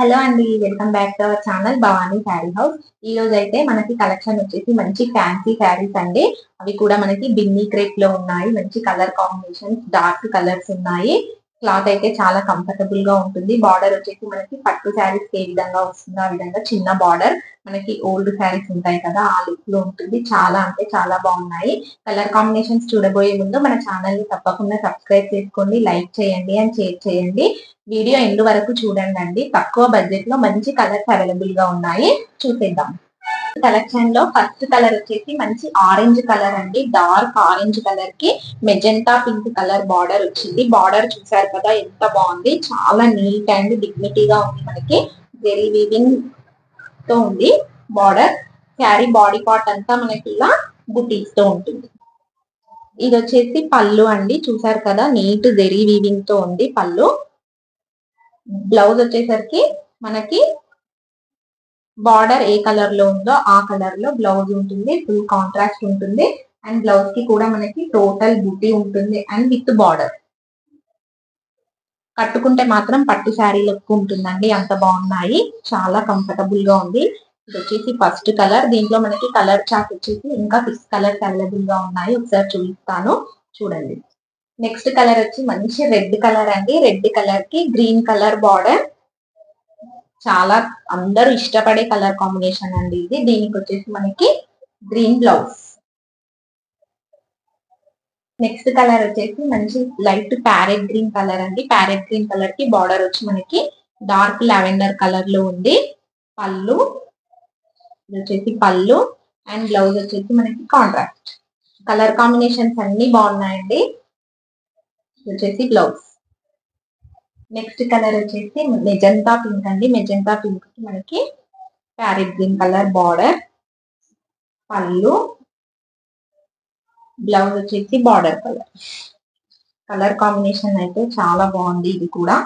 Hello అండి, welcome back to our channel Bhavani sari house. ఈ రోజు అయితే మనకి కలెక్షన్ వచ్చేసి మంచి ఫ్యాన్సీ శారీస్ అండి. అవి కూడా మనకి బిన్నీ క్రేప్ లో ఉన్నాయి. మంచి కలర్ కాంబినేషన్స్, డార్క్ కలర్స్ ఉన్నాయి. క్లాత్ అయితే చాలా కంఫర్టబుల్ గా ఉంటుంది. బార్డర్ వచ్చేసి మనకి పట్టు శారీస్ ఏ విధంగా వస్తుందో ఆ విధంగా చిన్న బార్డర్, మనకి ఓల్డ్ శారీస్ ఉంటాయి కదా ఆ లుక్ లో ఉంటుంది. చాలా అంటే చాలా బాగున్నాయి. కలర్ కాంబినేషన్స్ చూడబోయే ముందు మన ఛానల్ ని తప్పకుండా సబ్స్క్రైబ్ చేసుకోండి, లైక్ చేయండి అండ్ షేర్ చేయండి. వీడియో ఎండ్ వరకు చూడండి. తక్కువ బడ్జెట్ లో మంచి కలర్స్ అవైలబుల్ గా ఉన్నాయి, చూసేద్దాం. కలెక్షన్ లో ఫస్ట్ కలర్ వచ్చేసి మంచి ఆరెంజ్ కలర్ అండి. డార్క్ ఆరెంజ్ కలర్ కి మెజెంటా పింక్ కలర్ బార్డర్ వచ్చింది. బార్డర్ చూసారు కదా ఎంత బాగుంది, చాలా నీట్ అండ్ డిగ్నిటీగా ఉంది. మనకి జెరీ వీవింగ్ తో ఉంది బార్డర్. క్యారీ బాడీ పార్ట్ అంతా మనకి ఇలా బుటీస్ తో ఉంటుంది. ఇది వచ్చేసి పళ్ళు అండి, చూసారు కదా నీట్ జెరీ వీవింగ్ తో ఉంది పళ్ళు. బ్లౌజ్ వచ్చేసరికి మనకి బార్డర్ ఏ కలర్ లో ఉందో ఆ కలర్ లో బ్లౌజ్ ఉంటుంది. ఫుల్ కాంట్రాస్ట్ ఉంటుంది. అండ్ బ్లౌజ్ కి కూడా మనకి టోటల్ బుటీ ఉంటుంది అండ్ విత్ బార్డర్. కట్టుకుంటే మాత్రం పట్టు శారీ లుక్ ఉంటుందండి, అంత బాగున్నాయి. చాలా కంఫర్టబుల్ గా ఉంది. ఇది వచ్చేసి ఫస్ట్ కలర్. దీంట్లో మనకి కలర్ చార్ట్ వచ్చేసి ఇంకా 6 కలర్స్ అవైలబుల్ గా ఉన్నాయి. ఒకసారి చూపిస్తాను, చూడండి. నెక్స్ట్ కలర్ వచ్చి మంచి రెడ్ కలర్ అండి. రెడ్ కలర్ కి గ్రీన్ కలర్ బార్డర్. చాలా అందరూ ఇష్టపడే కలర్ కాంబినేషన్ అండి ఇది. దీనికి వచ్చేసి మనకి గ్రీన్ బ్లౌజ్. నెక్స్ట్ కలర్ వచ్చేసి మంచి లైట్ ప్యారెట్ గ్రీన్ కలర్ అండి. ప్యారెట్ గ్రీన్ కలర్ కి బార్డర్ వచ్చి మనకి డార్క్ లావెండర్ కలర్ లో ఉంది. పళ్ళు, ఇది వచ్చేసి పళ్ళు అండ్ బ్లౌజ్ వచ్చేసి మనకి కాంట్రాస్ట్. కలర్ కాంబినేషన్స్ అన్ని బాగున్నాయండి. ఇది వచ్చేసి బ్లౌజ్. నెక్స్ట్ కలర్ వచ్చేసి మెజెంటా పింక్ అండి. మెజెంటా పింక్ కి మనకి ప్యారెట్ గ్రీన్ కలర్ బార్డర్, పళ్ళు, బ్లౌజ్ వచ్చేసి బార్డర్ కలర్. కలర్ కాంబినేషన్ అయితే చాలా బాగుంది ఇది కూడా.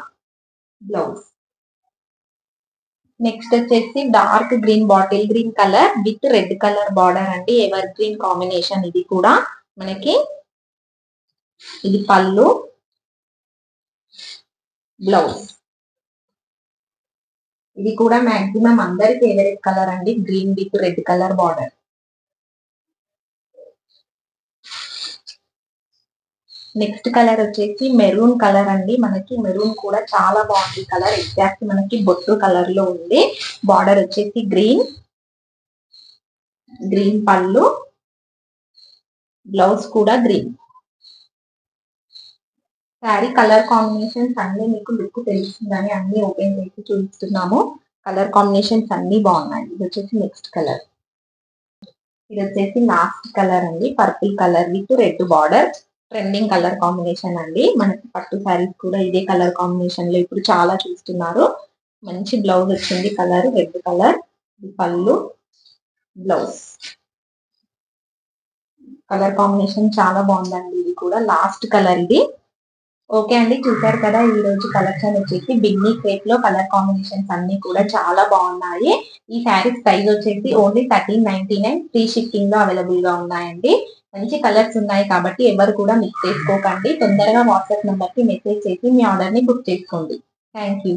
బ్లౌజ్. నెక్స్ట్ వచ్చేసి dark green bottle green colour with red colour border అండి. ఎవర్ గ్రీన్ కాంబినేషన్ ఇది కూడా మనకి. ఇది పళ్ళు, బ్లౌజ్. ఇది కూడా మాక్సిమం అందరి ఫేవరెట్ కలర్ అండి, green with red colour border. Next colour వచ్చేసి మెరూన్ కలర్ అండి. మనకి మెరూన్ కూడా చాలా బాగుంది కలర్. ఎగ్జాక్ట్ మనకి బొట్టు కలర్ లో ఉంది. బార్డర్ వచ్చేసి గ్రీన్, గ్రీన్ పళ్ళు, బ్లౌజ్ కూడా గ్రీన్. శారీ కలర్ కాంబినేషన్స్ అన్ని మీకు లుక్ తెలుస్తుందని అన్ని ఓపెన్ చేసి చూపిస్తున్నాము. కలర్ కాంబినేషన్స్ అన్ని బాగున్నాయి. ఇది వచ్చేసి నెక్స్ట్ కలర్. ఇది వచ్చేసి లాస్ట్ కలర్ అండి, purple colour with red border. Trending colour combination అండి. మనకి పట్టు శారీస్ కూడా ఇదే కలర్ కాంబినేషన్ లో ఇప్పుడు చాలా చూస్తున్నారు. మంచి బ్లౌజ్ వచ్చింది కలర్ రెడ్ కలర్. పళ్ళు, బ్లౌజ్. కలర్ కాంబినేషన్ చాలా బాగుందండి. ఇది కూడా లాస్ట్ కలర్ ఇది. ఓకే అండి, చూసారు కదా ఈ రోజు కలెక్షన్ వచ్చేసి బిన్నీ క్రేప్ లో కలర్ కాంబినేషన్స్ అన్ని కూడా చాలా బాగున్నాయి. ఈ శారీస్ ప్రైస్ వచ్చేసి ఓన్లీ 1399. ఫ్రీ షిప్పింగ్ లో అవైలబుల్ గా ఉన్నాయండి. మంచి కలర్స్ ఉన్నాయి కాబట్టి ఎవరు కూడా మిస్ చేసుకోకండి. తొందరగా వాట్సాప్ నెంబర్ కి మెసేజ్ చేసి మీ ఆర్డర్ ని బుక్ చేసుకోండి. Thank you.